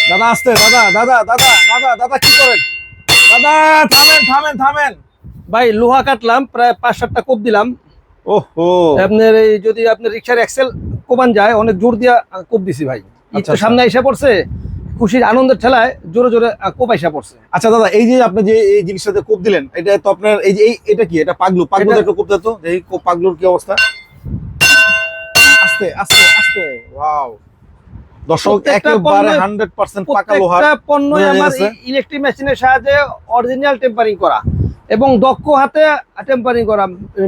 দাদা আসতে, দাদা দাদা দাদা দাদা দাদা কি করেন? দাদা থামেন থামেন থামেন। ভাই লোহা কাটলাম, প্রায় 5-7টা কোপ দিলাম। ওহো, আপনার এই যদি আপনার রিক্সার এক্সেল কোবান যায়, অনেক জোর দিয়া কোপ দিছি ভাই। ঈদ আচ্ছা, তো সামনে এসে পড়ছে, খুশির আনন্দের ঠেলায় জোরে জোরে কোপ এসে পড়ছে। আচ্ছা দাদা, এই যে আপনি যে এই জিনিসটাতে কোপ দিলেন, এটা তো আপনার এই যে এটা কি, এটা পাগলু পাগলু এটা- একটু কোপ দিত, এই পাগলুর কি অবস্থা? আস্তে আস্তে আস্তে, ওয়াও। দর্শক প্রত্যেকটা একেবারে পণ্য- 100% পাকা লোহার প্রত্যেকটা পণ্য বোঝা আমার যাচ্ছে। ইলেকট্রিক মেশিনের সাহায্যে অরিজিনাল টেম্পারিং করা এবং দক্ষ হাতে টেম্পারিং করা।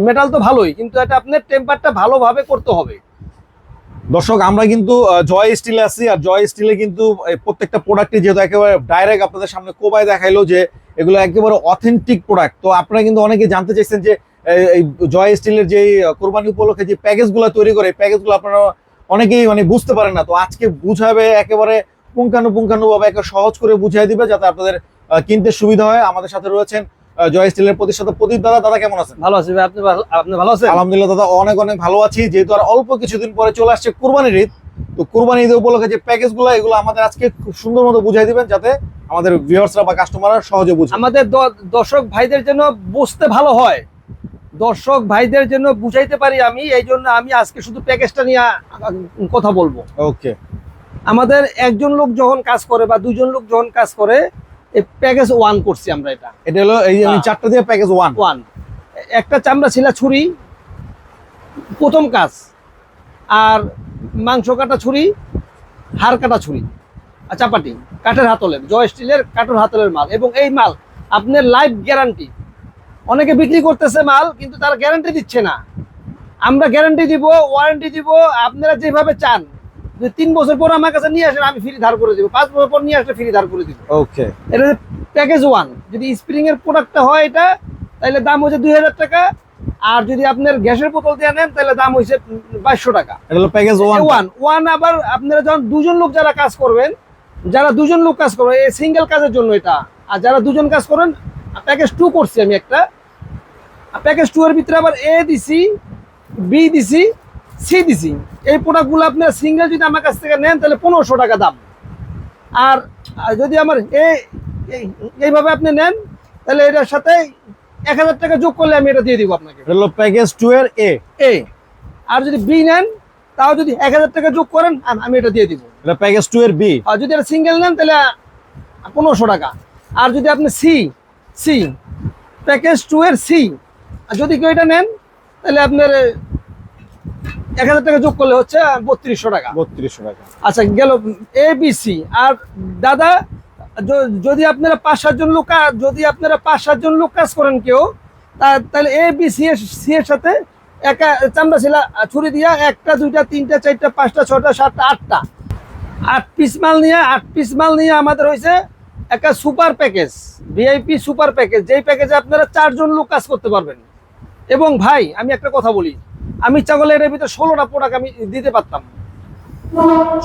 মেটাল তো ভালোই, কিন্তু এটা আপনার টেম্পারটা ভালোভাবে করতে হবে। দর্শক আমরা কিন্তু জয় স্টিলে আছি, আর জয় স্টিলে কিন্তু এই প্রত্যেকটা প্রোডাক্টই যেহেতু একেবারে ডাইরেক্ট আপনাদের সামনে কোবায় দেখাইলো যে এগুলো একেবারে অথেন্টিক প্রোডাক্ট। তো আপনারা কিন্তু অনেকে জানতে চাইছেন যে এই জয় স্টিলের যে কোরবানি উপলক্ষে যে প্যাকেজগুলো তৈরি করে, প্যাকেজগুলো আপনারা অনেকেই মানে বুঝতে পারেন না। তো আজকে বুঝাবে একেবারে পুঙ্খানুপুঙ্খানুভাবে একে সহজ করে বুঝিয়ে দিবে, যাতে আপনাদের কিনতে সুবিধা হয়। আমাদের সাথে রয়েছেন জয় স্টিলের প্রতিষ্ঠাতা প্রদীপ দাদা। দাদা কেমন আছেন? ভালো আছে ভাই, আপনি ভালো আছেন? আলহামদুলিল্লাহ দাদা, অনেক অনেক ভালো আছি। যেহেতু আর অল্প কিছুদিন পরে চলে আসছে কুরবানির ঈদ, তো কুরবানি ঈদ উপলক্ষে যে প্যাকেজগুলো, এগুলো আমাদের আজকে খুব সুন্দর মতো বুঝাই দিবেন, যাতে আমাদের ভিউয়ার্সরা বা কাস্টমাররা সহজে বুঝে। আমাদের দর্শক ভাইদের জন্য বুঝতে ভালো হয়, দর্শক ভাইদের জন্য বুঝাইতে পারি আমি, এই জন্য আমি আজকে শুধু প্যাকেজটা নিয়ে কথা বলবো। ওকে, আমাদের একজন লোক যখন কাজ করে বা দুজন লোক যখন কাজ করে, এই প্যাকেজ 1 করছি আমরা। এটা হলো এই যে আমি 4টা দিয়ে প্যাকেজ 1। একটা চামড়া ছিলা ছুরি প্রথম কাজ, আর মাংস কাটা ছুরি, হাড় কাটা ছুরি, আর চাপাটি কাঠের হাতলের, জয় স্টিলের কাঠের হাতলের মাল। এবং এই মাল আপনার লাইফ গ্যারান্টি। অনেকে বিক্রি করতেছে মাল, কিন্তু তারা গ্যারান্টি দিচ্ছে না। আমরা গ্যারান্টি দিব, ওয়ারেন্টি দিব। আপনারা যেভাবে চান, যদি 3 বছর পর আমার কাছে নিয়ে আসেন, আমি ফ্রি ধার করে দিব। 5 বছর পর নিয়ে আসলে ফ্রি ধার করে দিব। ওকে, এটা প্যাকেজ 1। যদি স্প্রিং এর প্রোডাক্টটা হয় এটা, তাহলে দাম হচ্ছে 2000 টাকা। আর যদি আপনার গ্যাসের বোতল দিয়ে নেন, তাহলে দাম হচ্ছে 2200 টাকা। এটা হলো প্যাকেজ 1। ওয়ান আবার আপনারা যখন দুজন লোক যারা কাজ করবেন, যারা দুজন লোক কাজ করবেন, এই সিঙ্গেল কাজের জন্য এটা। আর যারা দুজন কাজ করেন, প্যাকেজ 2 করছি আমি একটা। প্যাকেজ 2 এর ভিতরে আবার এ দিছি, বি দিছি, সি দিছি। এই প্রোডাক্টগুলো আপনার সিঙ্গেল যদি আমার কাছ থেকে নেন, তাহলে 1500 টাকা দাম। আর যদি আমার এইভাবে আপনি নেন, তাহলে এটার সাথে 1000 টাকা যোগ করলে আমি এটা দিয়ে দিব আপনাকে। এটা হলো প্যাকেজ 2 এর এ। আর যদি বি নেন, তাও যদি 1000 টাকা যোগ করেন, আমি এটা দিয়ে দিব। এটা প্যাকেজ 2 এর বি। আর যদি এটা সিঙ্গেল নেন, তাহলে 1500 টাকা। আর যদি আপনি সি প্যাকেজ 2 এর সি, আর যদি কেউ এটা নেন, তাহলে আপনার 1000 টাকা যোগ করলে হচ্ছে 3200 টাকা। 3200 টাকা। আচ্ছা, গেল এ বি সি। আর দাদা, যদি আপনারা 5-7 জন লোক, যদি আপনারা 5-7 জন লোক কাজ করেন কেউ, তাহলে এ বি সি এর সাথে একা চামড়া ছিলা ছুরি দিয়া 1টা 2টা 3টা 4টা 5টা 6টা 7টা 8টা 8 পিস মাল নিয়ে আমাদের হয়েছে একটা super package, VIP super package, যেই প্যাকেজে আপনারা 4 জন লোক কাজ করতে পারবেন। এবং ভাই, আমি একটা কথা বলি, আমি ইচ্ছা করলে এর ভিতরে 16টা প্রোডাক্ট আমি দিতে পারতাম।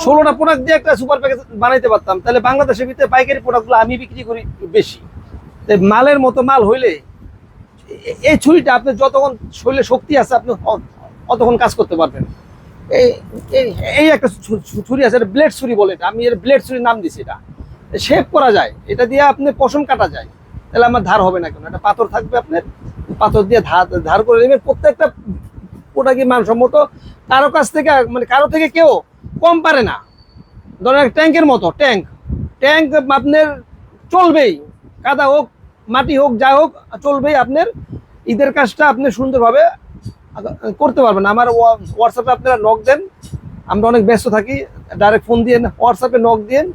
16টা প্রোডাক্ট দিয়ে একটা সুপার প্যাকেজ বানাইতে পারতাম। তাহলে বাংলাদেশের ভিতরে পাইকারি প্রোডাক্টগুলো আমি বিক্রি করি বেশি। মালের মতো মাল হইলে এই ছুরিটা আপনি যতক্ষণ শরীরে শক্তি আছে, আপনি অতক্ষণ কাজ করতে পারবেন। এই একটা ছুরি আছে, এটা ব্লেড ছুরি বলে। আমি এর ব্লেড ছুরির নাম দিছি। এটা শেপ করা যায়, এটা দিয়ে আপনি পশম কাটা যায়। তাহলে আমার ধার হবে না কেন, একটা পাথর থাকবে, আপনার পাথর দিয়ে ধার করে নেবেন। প্রত্যেকটা প্রোডাক্টই মানসম্মত। কারো কাছ থেকে, মানে কারো থেকে কেউ কম পারে না। ধরেন ট্যাঙ্কের মতো, ট্যাঙ্ক আপনার চলবেই, কাদা হোক মাটি হোক যা হোক চলবেই। আপনার ঈদের কাজটা আপনি সুন্দরভাবে করতে পারবেন। আমার হোয়াটসঅ্যাপে আপনারা নক দেন, আমরা অনেক ব্যস্ত থাকি। ডাইরেক্ট ফোন দিয়ে হোয়াটসঅ্যাপে নক দিন।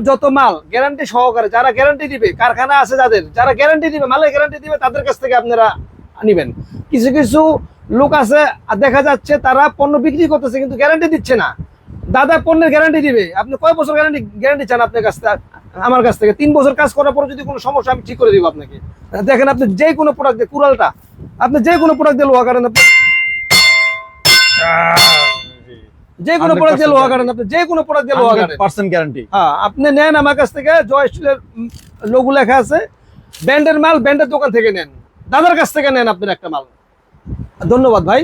যত মাল গ্যারান্টি সহকারে, যারা গ্যারান্টি দিবে, কারখানা আছে যারা গ্যারান্টি দিবে, মালের গ্যারান্টি দিবে, তাদের কাছ থেকে আপনারা নেবেন। কিছু কিছু লোক আছে দেখা যাচ্ছে তারা পণ্য বিক্রি করতেছে, কিন্তু গ্যারান্টি দিচ্ছে না। দাদা পণ্যের গ্যারান্টি দিবে, আপনি কয় বছর গ্যারান্টি চান আপনার কাছ থেকে? আমার কাছ থেকে 3 বছর কাজ করার পরে যদি কোনো সমস্যা, আমি ঠিক করে দিব আপনাকে। দেখেন, আপনি যে কোনো প্রোডাক্ট দিয়ে, কুড়ালটা আপনি যে কোনো প্রোডাক্ট দিয়ে লোহা কাটেন, যে কোনো প্রোডাক্ট দিয়ে লোহা কাটেন, আপনি যে কোনো প্রোডাক্ট দিয়ে লোহা কাটেন, 100% গ্যারান্টি। হ্যাঁ, আপনি নেন আমার কাছ থেকে। জয় স্টিলের লোগো লেখা আছে, ব্র্যান্ডের মাল ব্র্যান্ডের দোকান থেকে নেন, দাদার কাছ থেকে নেন আপনার একটা মাল। ধন্যবাদ ভাই।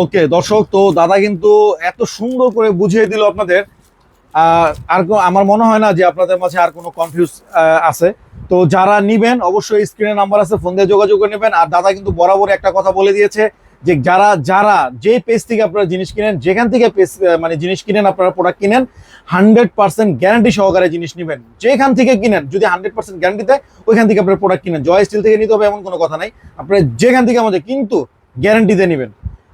ওকে দর্শক, তো দাদা কিন্তু এত সুন্দর করে বুঝিয়ে দিল আপনাদের আমার মনে হয় না যে আপনাদের মাঝে আর কোনো কনফিউজ আছে। তো যারা নিবেন অবশ্যই স্ক্রিনে নাম্বার আছে, ফোন দিয়ে যোগাযোগ করে নেবেন। আর দাদা কিন্তু বরাবর একটা কথা বলে দিয়েছে যে যারা যে পেজ থেকে আপনারা জিনিস কিনেন, যেখান থেকে পেজ মানে জিনিস কিনেন, আপনারা প্রোডাক্ট কিনেন, 100% গ্যারান্টি সহকারে জিনিস নেবেন। যেখান থেকে কিনেন যদি 100% গ্যারান্টি দেয়, ওইখান থেকে আপনারা প্রোডাক্ট কিনেন। জয় স্টিল থেকে নিতে হবে এমন কোনো কথা নাই, আপনারা যেখান থেকে আমাদের কিন্তু গ্যারান্টিতে নেবেন।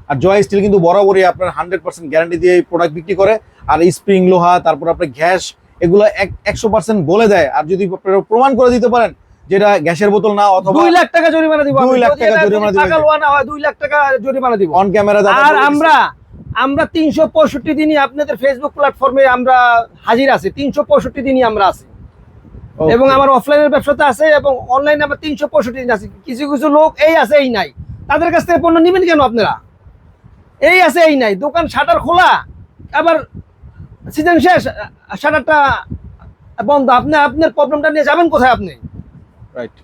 আর জয় স্টিল কিন্তু বরাবরই আপনার 100% গ্যারান্টি দিয়ে প্রোডাক্ট বিক্রি করে। আর স্প্রিং লোহা, তারপর আপনার গ্যাস, এগুলো 100% বলে দেয়। আর যদি আপনারা প্রমাণ করে দিতে পারেন যেটা গ্যাসের বোতল না, অথবা 2 লাখ টাকা জরিমানা দিব। 2 লাখ টাকা জরিমানা দিবেন। টাকা লোয়া না হয় 2 লাখ টাকা জরিমানা দিব অন ক্যামেরা। আর আমরা 365 দিনই আপনাদের ফেসবুক প্ল্যাটফর্মে আমরা হাজির আছি, 365 দিনই আমরা আছি। এবং আমার অফলাইনের ব্যবসাতে আছে এবং অনলাইনে আমরা 365 দিন আছি। কিছু কিছু লোক এই আছে এই নাই, তাদের কাছ থেকে পণ্য নেবেন কেন আপনারা? এই আছে এই নাই, দোকান শাটার খোলা, আবার সিজন শেষ, শাটারটা বন্ধ। আপনি আপনার প্রবলেমটা নিয়ে যাবেন কোথায় আপনি? রাইট।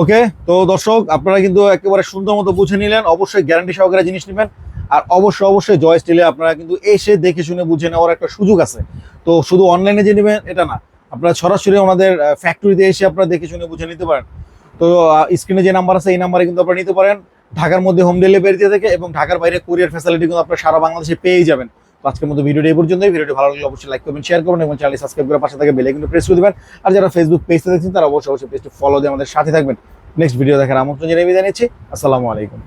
ওকে, তো দর্শক আপনারা কিন্তু একেবারে সুন্দর মতো বুঝে নিলেন। অবশ্যই গ্যারান্টি সহকারে জিনিস নেবেন। আর অবশ্যই জয় স্টিলে আপনারা কিন্তু এসে দেখে শুনে বুঝে নেওয়ার একটা সুযোগ আছে। তো শুধু অনলাইনে যে নেবেন এটা না, আপনারা সরাসরি আমাদের ফ্যাক্টরিতে এসে আপনারা দেখে শুনে বুঝে নিতে পারেন। তো স্ক্রিনে যে নাম্বার আছে এই নাম্বারে কিন্তু আপনারা নিতে পারেন। ঢাকার মধ্যে হোম ডেলিভারি দিয়ে থাকে এবং ঢাকার বাইরে কুরিয়ার ফ্যাসিলিটি কিন্তু আপনারা সারা বাংলাদেশে পেয়ে যাবেন। তো আজকের মতো ভিডিওটি এই পর্যন্তই। ভিডিওটি ভালো লাগলে অবশ্যই লাইক করবেন, শেয়ার করবেন এবং চ্যানেল সাবস্ক্রাইব করে পাশে থেকে বেল আইকনটি প্রেস করে দিবেন। আর যারা ফেসবুক পেজে দেখছেন তারা অবশ্যই পেজটি ফলো দিয়ে আমাদের সাথে থাকবেন। নেক্সট ভিডিও দেখার আমন্ত্রণ জানিয়ে বিদায় নিচ্ছি। আসসালামু আলাইকুম।